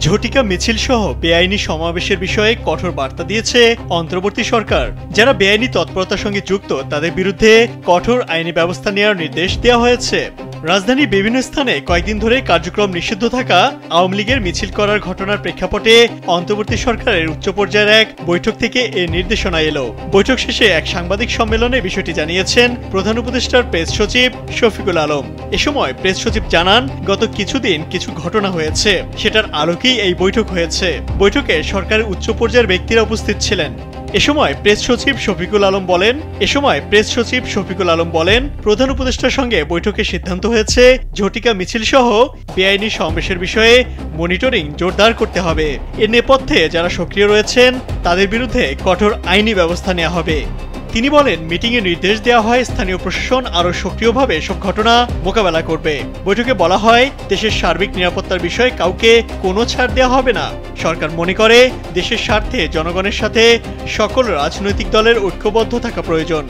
ঝটিকা মিছিল সহ বেআইনি সমাবেশের বিষয়ে কঠোর বার্তা দিয়েছে অন্তর্বর্তী সরকার। যারা বেআইনি তৎপরতার সঙ্গে যুক্ত তাদের বিরুদ্ধে কঠোর আইনি ব্যবস্থা নেওয়ার নির্দেশ দেওয়া হয়েছে। রাজধানীর বিভিন্ন স্থানে কয়েকদিন ধরে কার্যক্রম নিষিদ্ধ থাকা আওয়ামী লীগের মিছিল করার ঘটনার প্রেক্ষাপটে অন্তর্বর্তী সরকারের উচ্চ পর্যায়ের এক বৈঠক থেকে এ নির্দেশনা এলো। বৈঠক শেষে এক সাংবাদিক সম্মেলনে বিষয়টি জানিয়েছেন প্রধান উপদেষ্টার প্রেস সচিব শফিকুল আলম। এ সময় প্রেস সচিব জানান, গত কিছুদিন কিছু ঘটনা হয়েছে, সেটার আলোকেই এই বৈঠক হয়েছে। বৈঠকে সরকারের উচ্চ পর্যায়ের ব্যক্তিরা উপস্থিত ছিলেন। এ সময় প্রেস সচিব শফিকুল আলম বলেন, প্রধান উপদেষ্টার সঙ্গে বৈঠকে সিদ্ধান্ত হয়েছে ঝটিকা মিছিল সহ বেআইনি সমাবেশের বিষয়ে মনিটরিং জোরদার করতে হবে। এর নেপথ্যে যারা সক্রিয় রয়েছেন তাদের বিরুদ্ধে কঠোর আইনি ব্যবস্থা নেওয়া হবে। তিনি বলেন, মিটিংয়ে নির্দেশ দেওয়া হয় স্থানীয় প্রশাসন আরও সক্রিয়ভাবে সব ঘটনা মোকাবেলা করবে। বৈঠকে বলা হয়, দেশের সার্বিক নিরাপত্তার বিষয়ে কাউকে কোনো ছাড় দেওয়া হবে না। সরকার মনে করে দেশের স্বার্থে জনগণের সাথে সকল রাজনৈতিক দলের ঐক্যবদ্ধ থাকা প্রয়োজন।